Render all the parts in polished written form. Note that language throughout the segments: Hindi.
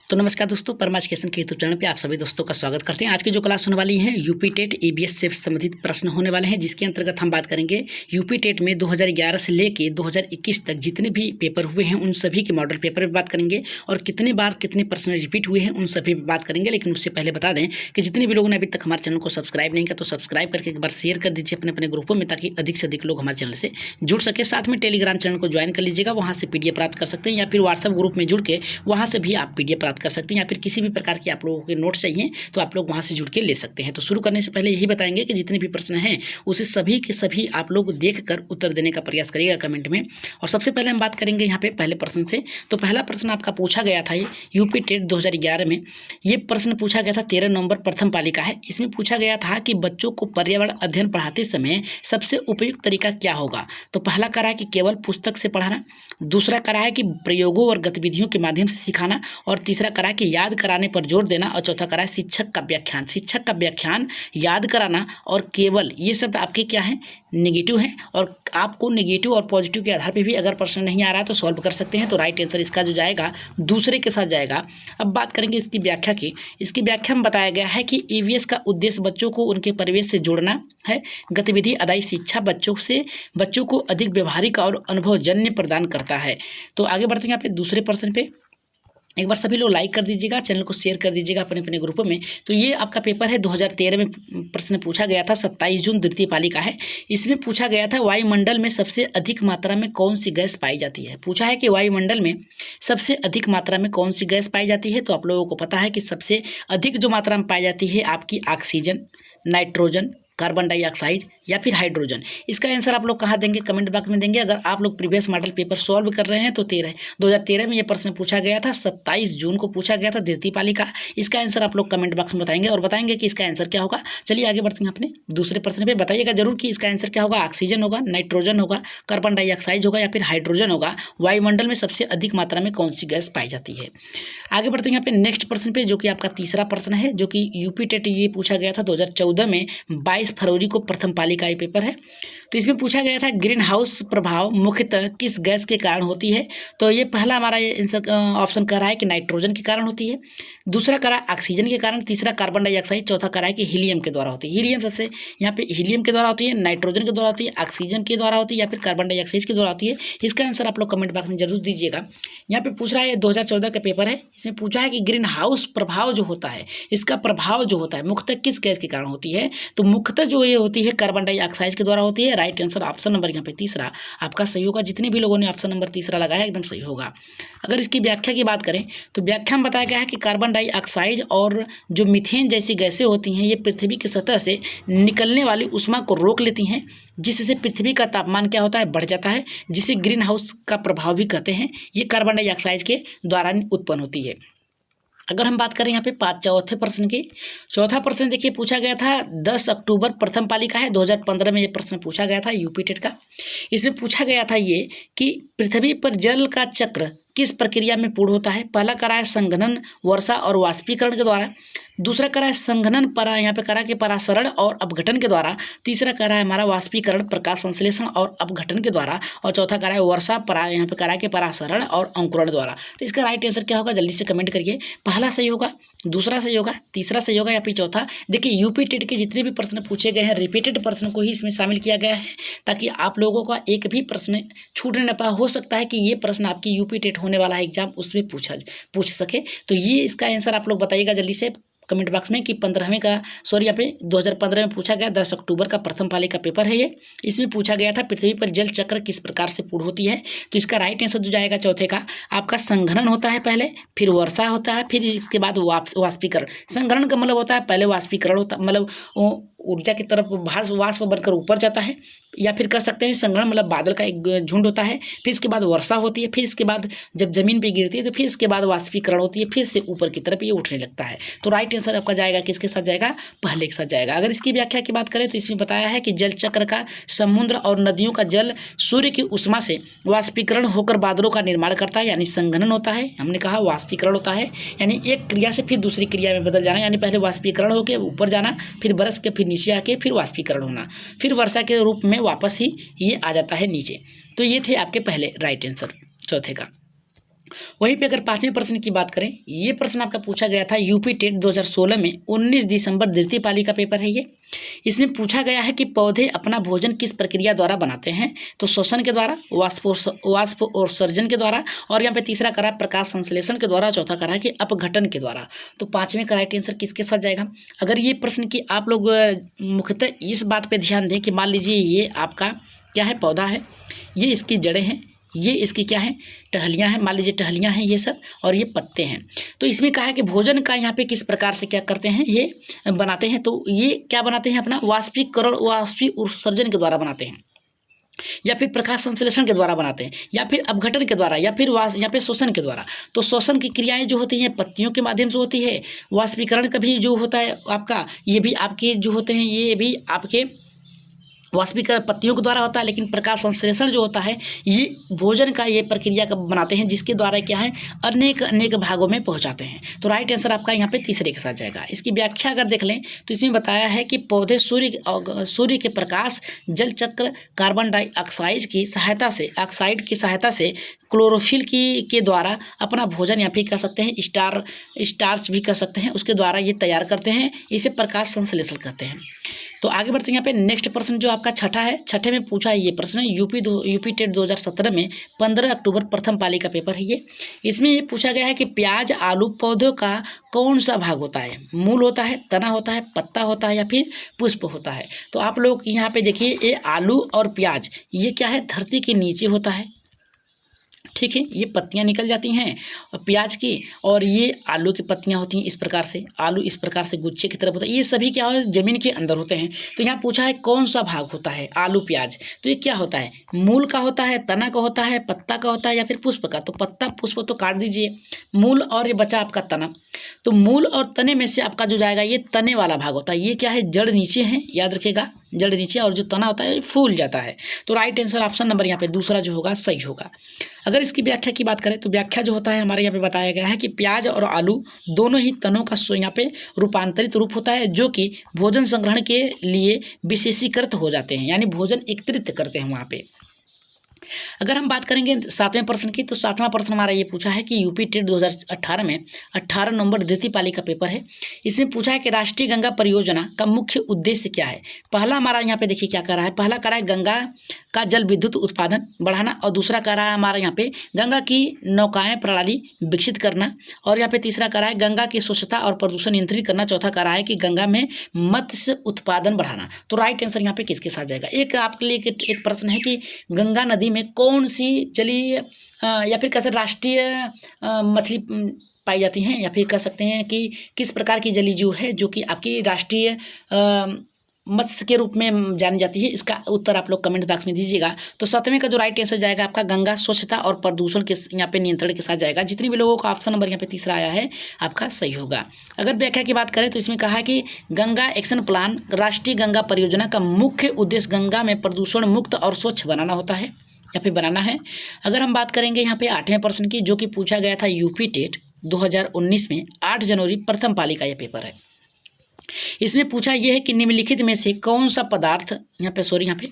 तो नमस्कार दोस्तों, परमा एजुकेशन के यूट्यूब चैनल पे आप सभी दोस्तों का स्वागत करते हैं। आज की जो क्लास होने वाली है यूपी टेट ईबीएस से संबंधित प्रश्न होने वाले हैं, जिसके अंतर्गत हम बात करेंगे यूपी टेट में 2011 से लेके 2021 तक जितने भी पेपर हुए हैं उन सभी के मॉडल पेपर पर बात करेंगे और कितने बार कितने प्रश्न रिपीट हुए हैं उन सभी पर बात करेंगे। लेकिन उससे पहले बता दें कि जितने भी लोगों ने अभी तक हमारे चैनल को सब्सक्राइब नहीं किया तो सब्सक्राइब करके एक बार शेयर कर दीजिए अपने अपने ग्रुपों में, ताकि अधिक से अधिक लोग हमारे चैनल से जुड़ सके। साथ में टेलीग्राम चैनल को ज्वाइन कर लीजिएगा, वहाँ से पीडीएफ प्राप्त कर सकते हैं, या फिर व्हाट्सएप ग्रुप में जुड़ के वहाँ से भी आप पीडीएफ प्राप्त कर सकते हैं, या फिर किसी भी प्रकार की आप लोगों के नोट्स चाहिए तो आप लोग वहाँ से जुड़ के ले सकते हैं। तो शुरू करने से पहले यही बताएंगे कि जितने भी प्रश्न हैं उसे सभी के सभी आप लोग देखकर उत्तर देने का प्रयास करिएगा कमेंट में। और सबसे पहले हम बात करेंगे यहाँ पे पहले प्रश्न से। तो पहला प्रश्न आपका पूछा गया था, ये यूपी टेट 2011 में ये प्रश्न पूछा गया था, 13 नवंबर प्रथम पाली का है। इसमें पूछा गया था कि बच्चों को पर्यावरण अध्ययन पढ़ाते समय सबसे उपयुक्त तरीका क्या होगा। तो पहला करा है कि केवल पुस्तक से पढ़ाना, दूसरा करा है कि प्रयोगों और गतिविधियों के माध्यम से सिखाना, और तीसरा करा है कि याद कराने पर जोर देना, और चौथा करा है शिक्षक का व्याख्यान। शिक्षक का व्याख्यान, याद कराना और केवल, ये शब्द आपके क्या है, नेगेटिव है। और आपको नेगेटिव और पॉजिटिव के आधार पे भी अगर प्रश्न नहीं आ रहा है तो सॉल्व कर सकते हैं। तो राइट आंसर इसका जो जाएगा दूसरे के साथ जाएगा। अब बात करेंगे इसकी व्याख्या की। इसकी व्याख्या में बताया गया है कि ईवीएस का उद्देश्य बच्चों को उनके परिवेश से जोड़ना है। गतिविधि अदाई शिक्षा बच्चों को अधिक व्यवहारिक और अनुभवजन्य प्रदान करता है। तो आगे बढ़ते हैं यहाँ पे दूसरे प्रश्न पे। एक बार सभी लोग लाइक कर दीजिएगा, चैनल को शेयर कर दीजिएगा अपने अपने ग्रुपों में। तो ये आपका पेपर है 2013 में प्रश्न पूछा गया था, 27 जून द्वितीय पाली का है। इसमें पूछा गया था वायुमंडल में सबसे अधिक मात्रा में कौन सी गैस पाई जाती है। पूछा है कि वायुमंडल में सबसे अधिक मात्रा में कौन सी गैस पाई जाती है। तो आप लोगों को पता है कि सबसे अधिक जो मात्रा में पाई जाती है आपकी ऑक्सीजन, नाइट्रोजन, कार्बन डाइऑक्साइड या फिर हाइड्रोजन। इसका आंसर आप लोग कहाँ देंगे, कमेंट बॉक्स में देंगे। अगर आप लोग प्रीवियस मॉडल पेपर सॉल्व कर रहे हैं तो 2013 में ये प्रश्न पूछा गया था, 27 जून को पूछा गया था द्वितीय पाली का। इसका आंसर आप लोग कमेंट बॉक्स में बताएंगे और बताएंगे कि इसका आंसर क्या होगा। चलिए आगे बढ़ते हैं अपने दूसरे प्रश्न पे। बताइएगा जरूर कि इसका आंसर क्या होगा। ऑक्सीजन होगा, नाइट्रोजन होगा, कार्बन डाइऑक्साइड होगा या फिर हाइड्रोजन होगा। वायुमंडल में सबसे अधिक मात्रा में कौन सी गैस पाई जाती है। आगे बढ़ते हैं यहाँ पे नेक्स्ट प्रश्न पे, जो कि आपका तीसरा प्रश्न है, जो कि यूपी टेट ये पूछा गया था 2014 में 22 फरवरी को प्रथम पाली का ये पेपर है। तो इसमें पूछा गया था ग्रीन हाउस प्रभाव मुख्यतः किस गैस के कारण होती है। तो ये पहला हमारा ये आंसर ऑप्शन कर रहा है कि नाइट्रोजन के कारण होती है, दूसरा करा ऑक्सीजन के कारण, तीसरा कार्बन डाइऑक्साइड, चौथा करा है कि हीलियम के द्वारा होती है। हीलियम सबसे यहाँ पे हीलियम के द्वारा होती है, नाइट्रोजन के द्वारा होती है, ऑक्सीजन के द्वारा होती है या फिर कार्बन डाइऑक्साइड के द्वारा होती है। इसका आंसर आप लोग कमेंट बॉक्स में जरूर दीजिएगा। यहाँ पे पूछ रहा है 2014 का पेपर है, इसमें पूछा है कि ग्रीन हाउस प्रभाव जो होता है, इसका प्रभाव जो होता है मुख्यतः किस गैस के कारण होती है। तो मुख्यतः जो ये होती है कार्बन डाइऑक्साइड के द्वारा होती है। राइट आंसर ऑप्शन नंबर यहाँ पे तीसरा आपका सही होगा। जितने भी लोगों ने ऑप्शन नंबर तीसरा लगाया एकदम सही होगा। अगर इसकी व्याख्या की बात करें तो व्याख्या में बताया गया है कि कार्बन डाइऑक्साइड और जो मीथेन जैसी गैसें होती हैं, ये पृथ्वी की सतह से निकलने वाली ऊष्मा को रोक लेती हैं, जिससे पृथ्वी का तापमान क्या होता है, बढ़ जाता है, जिसे ग्रीन हाउस का प्रभाव भी कहते हैं। ये कार्बन डाइऑक्साइड के द्वारा उत्पन्न होती है। अगर हम बात करें यहाँ पे चौथे प्रश्न की, चौथा प्रश्न देखिए पूछा गया था 10 अक्टूबर प्रथम पाली का है, 2015 में ये प्रश्न पूछा गया था यूपी टेट का। इसमें पूछा गया था ये कि पृथ्वी पर जल का चक्र किस प्रक्रिया में पूर्ण होता है। पहला करा है संघनन, वर्षा और वाष्पीकरण के द्वारा, दूसरा करा है संघनन यहाँ पे करा के परासरण और अपघटन के द्वारा, तीसरा करा है हमारा वाष्पीकरण, प्रकाश संश्लेषण और अपघटन के द्वारा, और चौथा करा है वर्षा यहाँ पे करा के परासरण और अंकुरण द्वारा। तो इसका राइट आंसर क्या होगा, जल्दी से कमेंट करिए। पहला सही होगा, दूसरा सही होगा, तीसरा सही होगा या फिर चौथा। देखिए यूपी टेट के जितने भी प्रश्न पूछे गए हैं रिपीटेड प्रश्न को ही इसमें शामिल किया गया है, ताकि आप लोगों का एक भी प्रश्न छूट न पाए। हो सकता है कि ये प्रश्न आपकी यूपी टेट होने वाला है एग्जाम उसमें पूछ सके। तो ये इसका आंसर आप लोग बताइएगा जल्दी से कमेंट बॉक्स में कि 15वें का यहाँ पे 2015 में पूछा गया, 10 अक्टूबर का प्रथम पाली का पेपर है ये। इसमें पूछा गया था पृथ्वी पर जल चक्र किस प्रकार से पूर्ण होती है। तो इसका राइट आंसर जो जाएगा चौथे का, आपका संघनन होता है पहले, फिर वर्षा होता है, फिर इसके बाद वाष्पीकरण। संघनन का मतलब होता है पहले वाष्पीकरण होता, मतलब ऊर्जा की तरफ वाष्प बनकर ऊपर जाता है, या फिर कह सकते हैं संघनन मतलब बादल का एक झुंड होता है, फिर इसके बाद वर्षा होती है, फिर इसके बाद जब जमीन पे गिरती है तो फिर इसके बाद वाष्पीकरण होती है, फिर से ऊपर की तरफ ये उठने लगता है। तो राइट आंसर आपका जाएगा किसके साथ जाएगा, पहले के साथ जाएगा। अगर इसकी व्याख्या की बात करें तो इसमें बताया है कि जल चक्र का समुद्र और नदियों का जल सूर्य की ऊष्मा से वाष्पीकरण होकर बादलों का निर्माण करता है, यानी संघनन होता है। हमने कहा वाष्पीकरण होता है यानी एक क्रिया से फिर दूसरी क्रिया में बदल जाना, यानी पहले वाष्पीकरण होकर ऊपर जाना, फिर बरस के फिर नीचे आके फिर वाष्पीकरण होना, फिर वर्षा के रूप में वापस ही ये आ जाता है नीचे। तो ये थे आपके पहले राइट आंसर चौथे का। वहीं पे अगर 5वें प्रश्न की बात करें, ये प्रश्न आपका पूछा गया था यूपी टेट 2016 में 19 दिसंबर द्वितीय पाली का पेपर है ये। इसमें पूछा गया है कि पौधे अपना भोजन किस प्रक्रिया द्वारा बनाते हैं, तो श्वसन के द्वारा, वाष्पोत्सर्जन के द्वारा, और यहाँ पे तीसरा करा प्रकाश संश्लेषण के द्वारा, चौथा करा है कि अपघटन के द्वारा। तो 5वें का राइट आंसर किसके साथ जाएगा? अगर ये प्रश्न की आप लोग मुख्यतः इस बात पर ध्यान दें कि मान लीजिए ये आपका क्या है, पौधा है, ये इसकी जड़ें हैं, ये इसकी क्या है, टहलियाँ हैं, मान लीजिए टहलियाँ हैं ये सब, और ये पत्ते हैं। तो इसमें कहा है कि भोजन का यहाँ पे किस प्रकार से क्या करते हैं, ये बनाते हैं। तो ये क्या बनाते हैं, अपना वाष्पीकरण, उत्सर्जन के द्वारा बनाते हैं, या फिर प्रकाश संश्लेषण के द्वारा बनाते हैं, या फिर अपघटन के द्वारा, या फिर यहाँ पे श्वसन के द्वारा। तो श्वसन की क्रियाएं जो होती हैं पत्तियों के माध्यम से होती है, वाष्पीकरण का भी जो होता है आपका, ये भी आपके जो होते हैं, ये भी आपके वाष्पीकरण पत्तियों के द्वारा होता है। लेकिन प्रकाश संश्लेषण जो होता है ये भोजन का ये प्रक्रिया का बनाते हैं, जिसके द्वारा क्या है, अनेक भागों में पहुंचाते हैं। तो राइट आंसर आपका यहाँ पे तीसरे के साथ जाएगा। इसकी व्याख्या अगर देख लें तो इसमें बताया है कि पौधे सूर्य के प्रकाश, जल चक्र, कार्बन डाइऑक्साइड की सहायता से क्लोरोफिल के द्वारा अपना भोजन, या फिर कह सकते हैं स्टार्च भी कह सकते हैं, उसके द्वारा ये तैयार करते हैं। इसे प्रकाश संश्लेषण कहते हैं। तो आगे बढ़ते हैं। यहाँ पे नेक्स्ट प्रश्न जो आपका छठा है, छठे में पूछा है ये प्रश्न, यूपी टेट 2017 में 15 अक्टूबर प्रथम पाली का पेपर है ये। इसमें ये पूछा गया है कि प्याज आलू पौधों का कौन सा भाग होता है, मूल होता है, तना होता है, पत्ता होता है, या फिर पुष्प होता है। तो आप लोग यहाँ पे देखिए, ये आलू और प्याज ये क्या है, धरती के नीचे होता है, ठीक है। ये पत्तियां निकल जाती हैं और प्याज की, और ये आलू की पत्तियां होती हैं इस प्रकार से, आलू इस प्रकार से गुच्छे की तरफ होता है। ये सभी क्या है, जमीन के अंदर होते हैं। तो यहाँ पूछा है कौन सा भाग होता है, आलू प्याज, तो ये क्या होता है, मूल का होता है, तना का होता है, पत्ता का होता है, या फिर पुष्प का। तो पत्ता पुष्प तो काट दीजिए, मूल और ये बचा आपका तना। तो मूल और तने में से आपका जो जाएगा ये तने वाला भाग होता है। ये क्या है, जड़ नीचे है, याद रखिएगा, जड़ नीचे, और जो तना होता है ये फूल जाता है। तो राइट आंसर ऑप्शन नंबर यहाँ पे दूसरा जो होगा सही होगा। अगर इसकी व्याख्या की बात करें तो व्याख्या जो होता है हमारे यहाँ पे बताया गया है कि प्याज और आलू दोनों ही तनों का यहाँ पे रूपांतरित रूप होता है, जो कि भोजन संग्रहण के लिए विशेषीकृत हो जाते हैं, यानी भोजन एकत्रित करते हैं वहाँ पे। अगर हम बात करेंगे 7वें प्रश्न की, तो 7वां प्रश्न हमारा ये पूछा है कि यूपी टेट 2018 में 18 नवंबर द्वितीय पाली का पेपर है। इसमें पूछा है कि राष्ट्रीय गंगा परियोजना का मुख्य उद्देश्य क्या है। पहला हमारा यहाँ पे देखिए क्या कर रहा है, पहला कर रहा है गंगा का जल विद्युत उत्पादन बढ़ाना, और दूसरा कर रहा है हमारा यहाँ पे गंगा की नौकाएं प्रणाली विकसित करना, और यहाँ पे तीसरा कर रहा है गंगा की स्वच्छता और प्रदूषण नियंत्रित करना, चौथा कर रहा है कि गंगा में मत्स्य उत्पादन बढ़ाना। तो राइट आंसर यहाँ पे किसके साथ जाएगा। एक आपके लिए एक प्रश्न है कि गंगा नदी में कौन सी जलीय या फिर कैसे राष्ट्रीय मछली पाई जाती हैं, या फिर कह सकते हैं कि किस प्रकार की जलीय जीव है जो कि आपकी राष्ट्रीय मत्स्य के रूप में जानी जाती है। इसका उत्तर आप लोग कमेंट बॉक्स में दीजिएगा। तो 7वें का जो राइट आंसर जाएगा आपका गंगा स्वच्छता और प्रदूषण के यहाँ पे नियंत्रण के साथ जाएगा। जितने भी लोगों का ऑप्शन नंबर यहाँ पे तीसरा आया है आपका सही होगा। अगर व्याख्या की बात करें तो इसमें कहा कि गंगा एक्शन प्लान राष्ट्रीय गंगा परियोजना का मुख्य उद्देश्य गंगा में प्रदूषण मुक्त और स्वच्छ बनाना होता है या फिर बनाना है। अगर हम बात करेंगे यहाँ पे 8वें प्रश्न की, जो कि पूछा गया था यूपी टेट 2019 में 8 जनवरी प्रथम पाली का यह पेपर है। इसमें पूछा यह है कि निम्नलिखित में से कौन सा पदार्थ यहाँ पे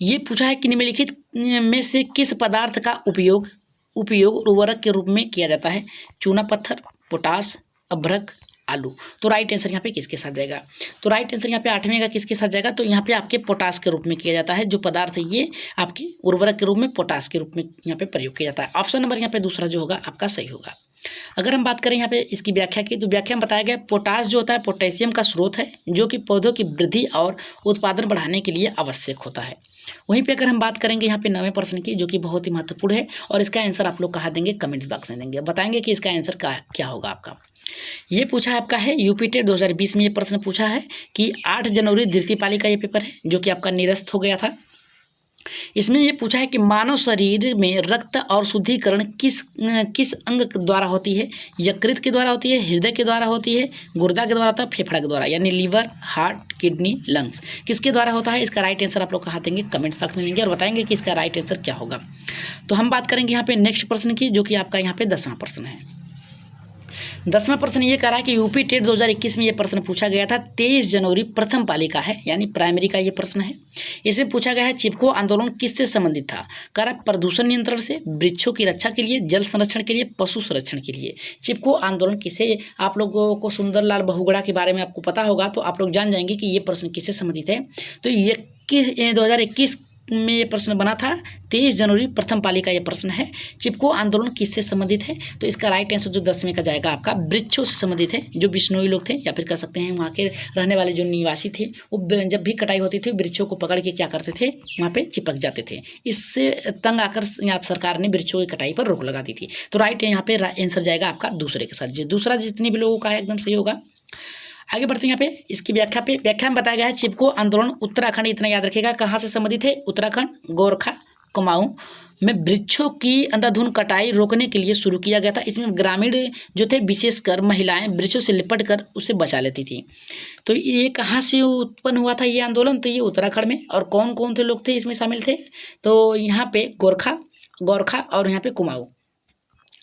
ये पूछा है कि निम्नलिखित में से किस पदार्थ का उपयोग उर्वरक के रूप में किया जाता है। चूना पत्थर, पोटास, अभ्रक, आलू। तो राइट आंसर यहाँ पे किसके साथ जाएगा। तो राइट आंसर यहाँ पे 8वें का किसके साथ जाएगा। तो यहाँ पे आपके पोटास के रूप में किया जाता है। जो पदार्थ है ये आपके उर्वरक के रूप में पोटास के रूप में यहाँ पे प्रयोग किया जाता है। ऑप्शन नंबर यहाँ पे दूसरा जो होगा आपका सही होगा। अगर हम बात करें यहाँ पे इसकी व्याख्या की, तो व्याख्या में बताया गया पोटास जो होता है पोटेशियम का स्रोत है, जो कि पौधों की वृद्धि और उत्पादन बढ़ाने के लिए आवश्यक होता है। वहीं पे अगर हम बात करेंगे यहाँ पे 9वें प्रश्न की, जो कि बहुत ही महत्वपूर्ण है, और इसका आंसर आप लोग कहाँ देंगे, कमेंट बॉक्स में देंगे, बताएंगे कि इसका आंसर क्या होगा आपका। ये पूछा है आपका है यूपी टेट 2020 में ये प्रश्न पूछा है कि 8 जनवरी द्वितीय पाली का ये पेपर है, जो कि आपका निरस्त हो गया था। इसमें ये पूछा है कि मानव शरीर में रक्त और शुद्धिकरण किस अंग द्वारा होती है। यकृत के द्वारा होती है, हृदय के द्वारा होती है, गुर्दा के द्वारा होता है, फेफड़ा के द्वारा, यानी लीवर, हार्ट, किडनी, लंग्स, किसके द्वारा होता है। इसका राइट आंसर आप लोग कहाँ देंगे, कमेंट बॉक्स में देंगे और बताएंगे कि इसका राइट आंसर क्या होगा। तो हम बात करेंगे यहाँ पे नेक्स्ट प्रश्न की, जो कि आपका यहाँ पे 10वां प्रश्न है। 10वां प्रश्न ये कह रहा है कि यूपी टेट 2021 में ये प्रश्न पूछा गया था। 23 जनवरी प्रथम पाली का है, यानी प्राइमरी का ये प्रश्न है। इसमें पूछा गया है चिपको आंदोलन किससे संबंधित था। कह रहा है प्रदूषण नियंत्रण से, वृक्षों की रक्षा के लिए, जल संरक्षण के लिए, पशु संरक्षण के लिए। चिपको आंदोलन किसे, आप लोगों को सुंदरलाल बहुगुणा के बारे में आपको पता होगा तो आप लोग जान जाएंगे कि ये प्रश्न किससे संबंधित है। तो ये 2021 में ये प्रश्न बना था। 23 जनवरी प्रथम पाली का ये प्रश्न है। चिपको आंदोलन किससे संबंधित है, तो इसका राइट आंसर जो 10वें का जाएगा आपका वृक्षों से संबंधित है। जो बिश्नोई लोग थे या फिर कह सकते हैं वहाँ के रहने वाले जो निवासी थे, वो जब भी कटाई होती थी वृक्षों को पकड़ के क्या करते थे, वहाँ पे चिपक जाते थे। इससे तंग आकर यहाँ सरकार ने वृक्षों की कटाई पर रोक लगा दी थी। तो राइट यहाँ पे आंसर जाएगा आपका दूसरे के साथ। जो दूसरा जितने भी लोगों का है एकदम सही होगा। आगे बढ़ते हैं यहाँ पे इसकी व्याख्या में बताया गया है चिपको आंदोलन उत्तराखंड, इतना याद रखिएगा, कहाँ से संबंधित है, उत्तराखंड गोरखा कुमाऊं में वृक्षों की अंधाधुंध कटाई रोकने के लिए शुरू किया गया था। इसमें ग्रामीण जो थे विशेषकर महिलाएं वृक्षों से लिपट कर उसे बचा लेती थी। तो ये कहाँ से उत्पन्न हुआ था ये आंदोलन, तो ये उत्तराखंड में। और कौन कौन थे लोग थे इसमें शामिल थे, तो यहाँ पे गोरखा और यहाँ पे कुमाऊं।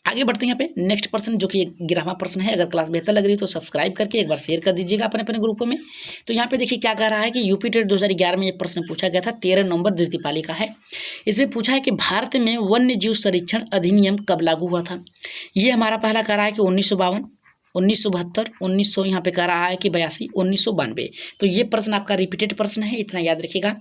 आगे बढ़ते हैं यहाँ पे नेक्स्ट प्रश्न, जो कि 11वां प्रश्न है। अगर क्लास बेहतर लग रही है तो सब्सक्राइब करके एक बार शेयर कर दीजिएगा अपने अपने ग्रुपों में। तो यहाँ पे देखिए क्या कह रहा है कि यूपी टेट 2011 में ये प्रश्न पूछा गया था। 13 नवंबर द्वितीय पाली का है। इसमें पूछा है कि भारत में वन्य जीव संरक्षण अधिनियम कब लागू हुआ था। ये हमारा पहला कह रहा है कि 1952, 1972, 1900 यहाँ पे कह रहा है कि 82, 1992। तो ये प्रश्न आपका रिपीटेड प्रश्न है, इतना याद रखिएगा।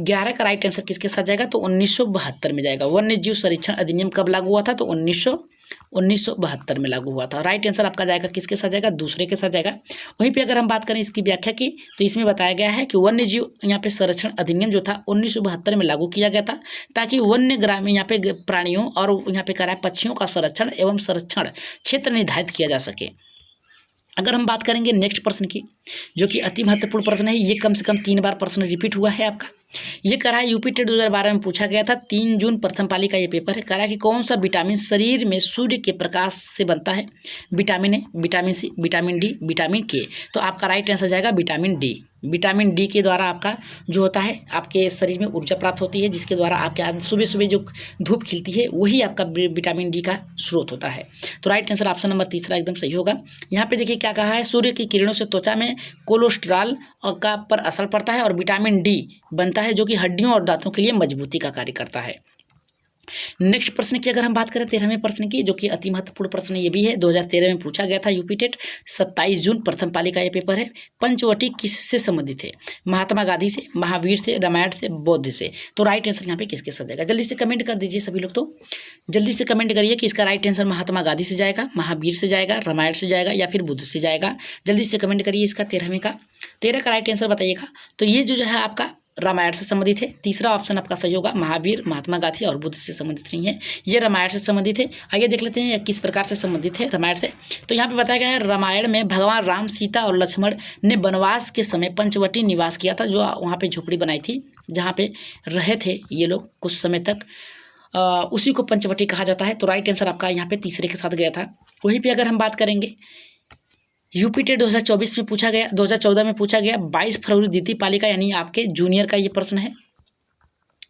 11 का राइट आंसर किसके साथ जाएगा, तो 1972 में जाएगा। वन्य जीव संरक्षण अधिनियम कब लागू हुआ था, तो 1972 में लागू हुआ था। राइट आंसर आपका जाएगा किसके साथ जाएगा, दूसरे के साथ जाएगा। वहीं पे अगर हम बात करें इसकी व्याख्या की, तो इसमें बताया गया है कि वन्य जीव यहाँ पे संरक्षण अधिनियम जो था 1972 में लागू किया गया था, ताकि वन्य ग्रामीण यहाँ पे प्राणियों और यहाँ पे कह रहा है पक्षियों का संरक्षण एवं संरक्षण क्षेत्र निर्धारित किया जा सके। अगर हम बात करेंगे नेक्स्ट प्रश्न की, जो कि अति महत्वपूर्ण प्रश्न है, ये कम से कम 3 बार प्रश्न रिपीट हुआ है आपका। ये कह रहा है यूपी टेट 2012 में पूछा गया था। 3 जून प्रथम पाली का ये पेपर है। कह रहा है कि कौन सा विटामिन शरीर में सूर्य के प्रकाश से बनता है। Vitamin A, vitamin C, vitamin D, vitamin K. तो आपका राइट आंसर जाएगा विटामिन डी। विटामिन डी के द्वारा आपका जो होता है आपके शरीर में ऊर्जा प्राप्त होती है, जिसके द्वारा आपके सुबह सुबह जो धूप खिलती है वही आपका विटामिन डी का स्रोत होता है। तो राइट आंसर ऑप्शन नंबर 3 एकदम सही होगा। यहाँ पे देखिए क्या कहा है, सूर्य की किरणों से त्वचा में कोलेस्ट्रॉल का पर असर पड़ता है और विटामिन डी बनता है, जो कि हड्डियों और दांतों के लिए मजबूती का कार्य करता है। नेक्स्ट प्रश्न की अगर हम बात करें 13वें प्रश्न की, जो कि अति महत्वपूर्ण प्रश्न ये भी है, 2013 में पूछा गया था यूपी टेट। 27 जून प्रथम पाली का ये पेपर है। पंचवटी किससे संबंधित है, महात्मा गांधी से, महावीर से, रामायण से, बौद्ध से। तो राइट आंसर यहाँ पे किसके साथ जाएगा, जल्दी से कमेंट कर दीजिए सभी लोग। तो जल्दी से कमेंट करिए कि इसका राइट आंसर महात्मा गांधी से जाएगा, महावीर से जाएगा, रामायण से जाएगा या फिर बुद्ध से जाएगा। जल्दी से कमेंट करिए इसका 13वें का 13 का राइट आंसर बताइएगा। तो ये जो है आपका रामायण से संबंधित है। तीसरा ऑप्शन आपका सही होगा, महावीर, महात्मा गांधी और बुद्ध से संबंधित नहीं है, ये रामायण से संबंधित है। आइए देख लेते हैं किस प्रकार से संबंधित है रामायण से। तो यहाँ पे बताया गया है रामायण में भगवान राम, सीता और लक्ष्मण ने वनवास के समय पंचवटी निवास किया था, जो वहाँ पे झोपड़ी बनाई थी जहाँ पे रहे थे ये लोग कुछ समय तक, उसी को पंचवटी कहा जाता है। तो राइट आंसर आपका यहाँ पे तीसरे के साथ गया था। वहीं पर अगर हम बात करेंगे यूपी टेट 2024 में पूछा गया, 2014 में पूछा गया 22 फरवरी द्वितीय पाली का, यानी आपके जूनियर का ये प्रश्न है,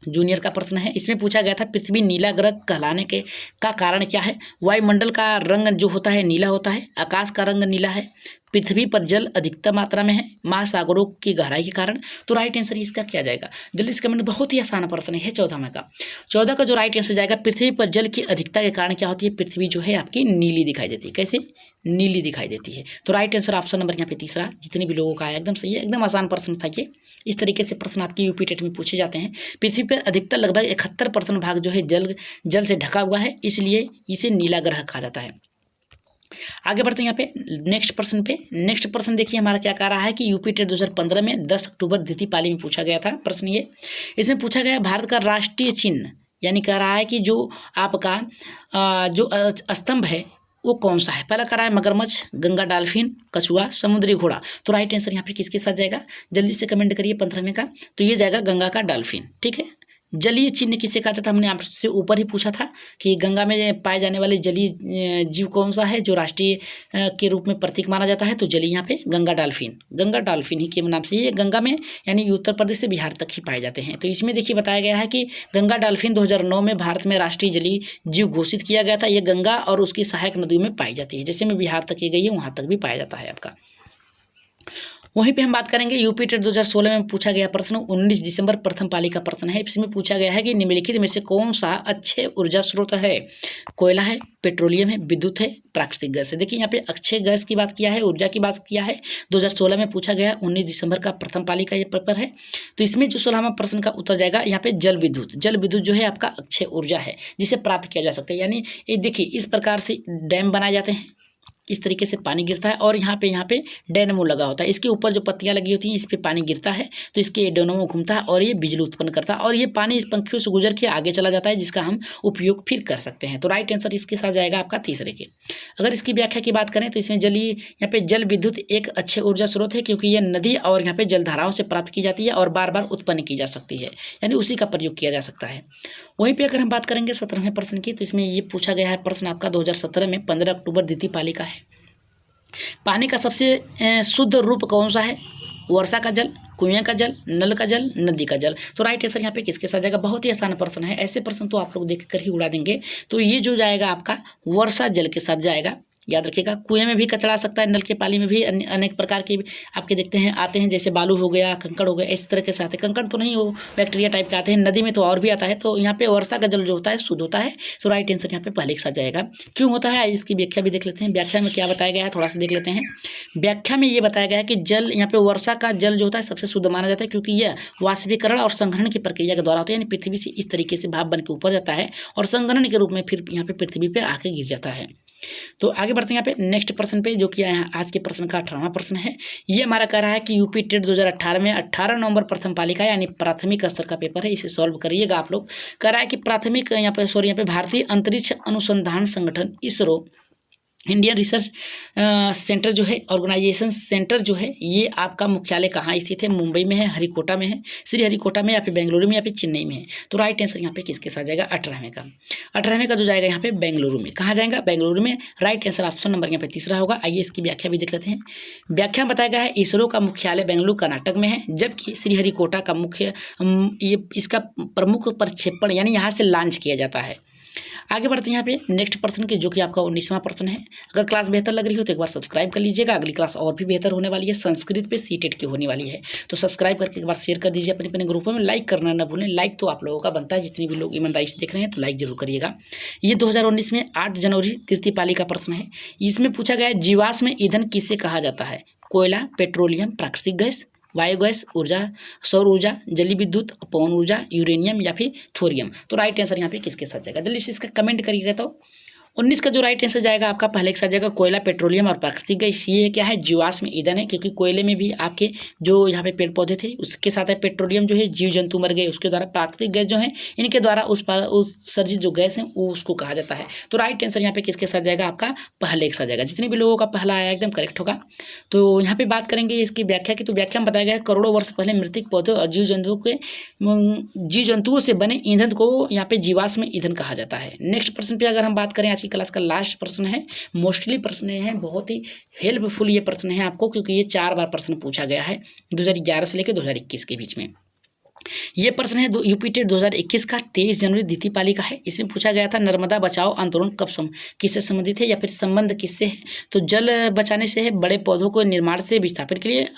जूनियर का प्रश्न है। इसमें पूछा गया था पृथ्वी नीला ग्रह कहलाने के का कारण क्या है। वायुमंडल का रंग जो होता है नीला होता है, आकाश का रंग नीला है, पृथ्वी पर जल अधिकतम मात्रा में है, महासागरों की गहराई के कारण। तो राइट आंसर इसका क्या जाएगा, जल्दी से कमेंट। बहुत ही आसान प्रश्न है 14वें का। 14 का जो राइट आंसर जाएगा, पृथ्वी पर जल की अधिकता के कारण क्या होती है, पृथ्वी जो है आपकी नीली दिखाई देती है। कैसे, नीली दिखाई देती है। तो राइट आंसर ऑप्शन नंबर यहाँ पे तीसरा जितने भी लोगों का है एकदम सही है। एकदम आसान प्रश्न था ये। इस तरीके से प्रश्न आपके यूपी टेट में पूछे जाते हैं। पृथ्वी पर अधिकतर लगभग 71% भाग जो है जल से ढका हुआ है, इसलिए इसे नीला ग्रह कहा जाता है। आगे बढ़ते हैं यहाँ पे नेक्स्ट प्रश्न पे। नेक्स्ट प्रश्न देखिए हमारा क्या कह रहा है कि यूपी टेट 2015 में 10 अक्टूबर द्वितीय पाली में पूछा गया था प्रश्न ये। इसमें पूछा गया भारत का राष्ट्रीय चिन्ह, यानी कह रहा है कि जो आपका जो स्तंभ है वो कौन सा है। पहला कह रहा है मगरमच्छ, गंगा डॉल्फिन, कछुआ, समुद्री घोड़ा। तो राइट आंसर यहाँ पे किसके साथ जाएगा, जल्दी से कमेंट करिए 15वें का। तो ये जाएगा गंगा का डॉल्फिन। ठीक है, जलीय चिन्ह किसे कहा जाता है? हमने आपसे ऊपर ही पूछा था कि गंगा में पाए जाने वाले जलीय जीव कौन सा है जो राष्ट्रीय के रूप में प्रतीक माना जाता है? तो जलीय यहाँ पे गंगा डॉल्फिन ही के नाम से ये गंगा में यानी उत्तर प्रदेश से बिहार तक ही पाए जाते हैं। तो इसमें देखिए बताया गया है कि गंगा डॉल्फिन 2009 में भारत में राष्ट्रीय जलीय जीव घोषित किया गया था। ये गंगा और उसकी सहायक नदियों में पाई जाती है। जैसे में बिहार तक ये गई है वहाँ तक भी पाया जाता है आपका। वहीं पे हम बात करेंगे यूपी टेट 2016 में पूछा गया प्रश्न 19 दिसंबर प्रथम पाली का प्रश्न है। इसमें पूछा गया है कि निम्नलिखित में से कौन सा अच्छे ऊर्जा स्रोत है? कोयला है, पेट्रोलियम है, विद्युत है, प्राकृतिक गैस है। देखिए यहाँ पे अक्षय गैस की बात किया है, ऊर्जा की बात किया है। 2016 में पूछा गया 19 दिसंबर का प्रथम पाली का ये पेपर है। तो इसमें जो 16वां प्रश्न का उत्तर जाएगा यहाँ पे जल विद्युत जो है आपका अक्षय ऊर्जा है जिसे प्राप्त किया जा सकता है। यानी ये देखिए इस प्रकार से डैम बनाए जाते हैं, इस तरीके से पानी गिरता है और यहाँ पे डायनामो लगा होता है। इसके ऊपर जो पत्तियाँ लगी होती हैं इस पे पानी गिरता है तो इसके डायनामो घूमता है और ये बिजली उत्पन्न करता है और ये पानी इस पंखियों से गुजर के आगे चला जाता है जिसका हम उपयोग फिर कर सकते हैं। तो राइट आंसर इसके साथ जाएगा आपका तीसरे के। अगर इसकी व्याख्या की बात करें तो इसमें यहाँ पे जल विद्युत एक अच्छे ऊर्जा स्रोत है क्योंकि ये नदी और यहाँ पे जलधाराओं से प्राप्त की जाती है और बार बार उत्पन्न की जा सकती है, यानी उसी का प्रयोग किया जा सकता है। वहीं पे अगर हम बात करेंगे 17वें प्रश्न की तो इसमें ये पूछा गया है प्रश्न आपका 2017 में 15 अक्टूबर द्वितीय पाली का है। पानी का सबसे शुद्ध रूप कौन सा है? वर्षा का जल, कुएं का जल, नल का जल, नदी का जल। तो राइट आंसर यहाँ पे किसके साथ जाएगा? बहुत ही आसान प्रश्न है, ऐसे प्रश्न तो आप लोग देख कर ही उड़ा देंगे। तो ये जो जाएगा आपका वर्षा जल के साथ जाएगा। याद रखिएगा कुएं में भी कचरा आ सकता है, नल के पानी में भी अनेक प्रकार के आपके देखते हैं आते हैं, जैसे बालू हो गया, कंकड़ हो गया, इस तरह के से आते हैं। कंकड़ तो नहीं, वो बैक्टीरिया टाइप के आते हैं। नदी में तो और भी आता है। तो यहाँ पे वर्षा का जल जो होता है शुद्ध होता है। तो राइट आंसर यहाँ पे पहले के साथ जाएगा। क्यों होता है इसकी व्याख्या भी देख लेते हैं। व्याख्या में क्या बताया गया है थोड़ा सा देख लेते हैं। व्याख्या में ये बताया गया है कि जल यहाँ पे वर्षा का जल जो होता है सबसे शुद्ध माना जाता है क्योंकि यह वाष्पीकरण और संघनन की प्रक्रिया के द्वारा होता है, यानी पृथ्वी से इस तरीके से भाप बन के ऊपर जाता है और संघनन के रूप में फिर यहाँ पे पृथ्वी पे आके गिर जाता है। तो आगे बढ़ते हैं यहाँ पे नेक्स्ट प्रश्न पे, जो कि आज के प्रश्न का 18वां प्रश्न है। ये हमारा कह रहा है कि यूपी टेट 2018 में 18 नवंबर प्रथम पालिका यानी प्राथमिक स्तर का पेपर है, इसे सॉल्व करिएगा आप लोग। कह रहा है कि प्राथमिक यहाँ पे भारतीय अंतरिक्ष अनुसंधान संगठन इसरो इंडियन रिसर्च सेंटर जो है, ऑर्गेनाइजेशन सेंटर जो है, ये आपका मुख्यालय कहाँ स्थित है? मुंबई में है, हरिकोटा में है, श्री हरिकोटा में, या फिर बेंगलुरु में, या फिर चेन्नई में है। तो राइट आंसर यहाँ पे किसके साथ जाएगा? 18वें का जो जाएगा यहाँ पे बेंगलुरु में। कहाँ जाएगा? बेंगलुरु में। राइट आंसर ऑप्शन नंबर यहाँ पे तीसरा होगा। आइए इसकी व्याख्या भी देख लेते हैं। व्याख्या बताया गया है इसरो का मुख्यालय बेंगलुरु कर्नाटक में है, जबकि श्रीहरिकोटा का मुख्य ये इसका प्रमुख प्रक्षेपण यानी यहाँ से लॉन्च किया जाता है। आगे बढ़ते हैं यहाँ पे नेक्स्ट प्रश्न के, जो कि आपका 19वां प्रश्न है। अगर क्लास बेहतर लग रही हो तो एक बार सब्सक्राइब कर लीजिएगा। अगली क्लास और भी बेहतर होने वाली है, संस्कृत पे सीटेट की होने वाली है। तो सब्सक्राइब करके एक बार शेयर कर दीजिए अपने अपने ग्रुपों में। लाइक करना ना भूलें, लाइक तो आप लोगों का बनता है, जितने भी लोग ईमानदारी से देख रहे हैं तो लाइक जरूर करिएगा। ये 2019 में 8 जनवरी तृतीय पाली का प्रश्न है। इसमें पूछा गया है जीवाश्म ईंधन किसे कहा जाता है? कोयला, पेट्रोलियम, प्राकृतिक गैस, बायोगैस, ऊर्जा, सौर ऊर्जा, जलीय विद्युत, पवन ऊर्जा, यूरेनियम या फिर थोरियम। तो राइट आंसर यहाँ पे किसके साथ जाएगा? जल्दी से इसका कमेंट करिएगा। तो 19 का जो राइट आंसर जाएगा आपका पहले के साथ जाएगा कोयला, पेट्रोलियम और प्राकृतिक गैस। ये क्या है? जीवाश्म ईंधन है, क्योंकि कोयले में भी आपके जो यहाँ पे पेड़ पौधे थे उसके साथ है। पेट्रोलियम जो है जीव जंतु मर गए उसके द्वारा, प्राकृतिक गैस जो है इनके द्वारा उस सर्जित जो गैस है वो उसको कहा जाता है। तो राइट आंसर यहाँ पे किसके साथ जाएगा? आपका पहले के साथ जाएगा। जितने भी लोगों का पहला आया एकदम करेक्ट होगा। तो यहाँ पे बात करेंगे इसकी व्याख्या की। तो व्याख्या में बताया गया है करोड़ों वर्ष पहले मृतिक पौधे और जीव जंतुओं से बने ईंधन को यहाँ पे जीवाश्म ईंधन कहा जाता है। नेक्स्ट प्रश्न पे अगर हम बात करें, आज की क्लास का लास्ट प्रश्न है, मोस्टली प्रश्न है, बहुत ही हेल्पफुल ये प्रश्न है आपको, क्योंकि ये 4 बार प्रश्न पूछा गया है 2011 से लेकर 2021 के बीच में। ये प्रश्न है यूपी टेट 2021 का 23 जनवरी द्वितीय पाली का है। इसमें पूछा गया था नर्मदा बचाओ आंदोलन कब किससे संबंधित है या फिर संबंध किससे है? तो जल बचाने से है, बड़े पौधों को निर्माण से, विस्थापन के लिए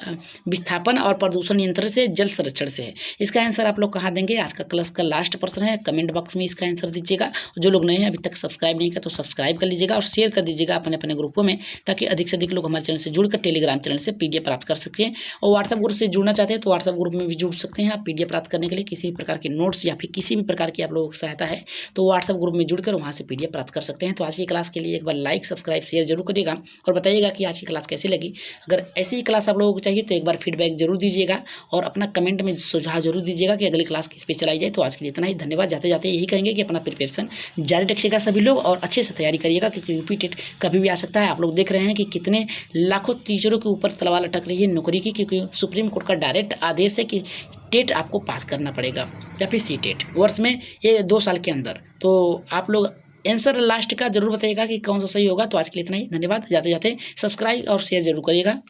विस्थापन और प्रदूषण नियंत्रण से, जल संरक्षण से है। इसका आंसर आप लोग कहाँ देंगे? आज का क्लास का लास्ट प्रश्न है, कमेंट बॉक्स में इसका आंसर दीजिएगा। जो लोग नए हैं अभी तक सब्सक्राइब नहीं किया तो सब्सक्राइब कर लीजिएगा और शेयर कर दीजिएगा अपने अपने ग्रुपों में, ताकि अधिक से अधिक लोग हमारे चैनल से जुड़कर टेलीग्राम चैनल से PDF प्राप्त कर सकते हैं। और व्हाट्सएप ग्रुप से जुड़ना चाहते हैं तो व्हाट्सएप ग्रुप में भी जुड़ सकते हैं आप। PDF प्राप्त करने के लिए किसी प्रकार के नोट्स या फिर किसी भी प्रकार की आप लोगों की सहायता है तो व्हाट्सएप ग्रुप में जुड़कर वहां से PDF प्राप्त कर सकते हैं। तो आज की क्लास के लिए एक बार लाइक, सब्सक्राइब, शेयर जरूर करिएगा और बताइएगा कि आज की क्लास कैसी लगी। अगर ऐसी ही क्लास आप लोगों को चाहिए तो एक बार फीडबैक जरूर दीजिएगा और अपना कमेंट में सुझाव जरूर दीजिएगा कि अगली क्लास किस पे चलाई जाए। तो आज के लिए इतना ही, धन्यवाद। जाते जाते यही कहेंगे कि अपना प्रिपरेशन जारी रखिएगा सभी लोग और अच्छे से तैयारी करिएगा, क्योंकि यूपी टेट कभी भी आ सकता है। आप लोग देख रहे हैं कि कितने लाखों टीचरों के ऊपर तलवार लटक रही है नौकरी की, क्योंकि सुप्रीम कोर्ट का डायरेक्ट आदेश है कि टेट आपको पास करना पड़ेगा या फिर सी टेट वर्ष में, ये 2 साल के अंदर। तो आप लोग आंसर लास्ट का जरूर बताइएगा कि कौन सा सही होगा। तो आज के लिए इतना ही, धन्यवाद। जाते जाते सब्सक्राइब और शेयर जरूर करिएगा।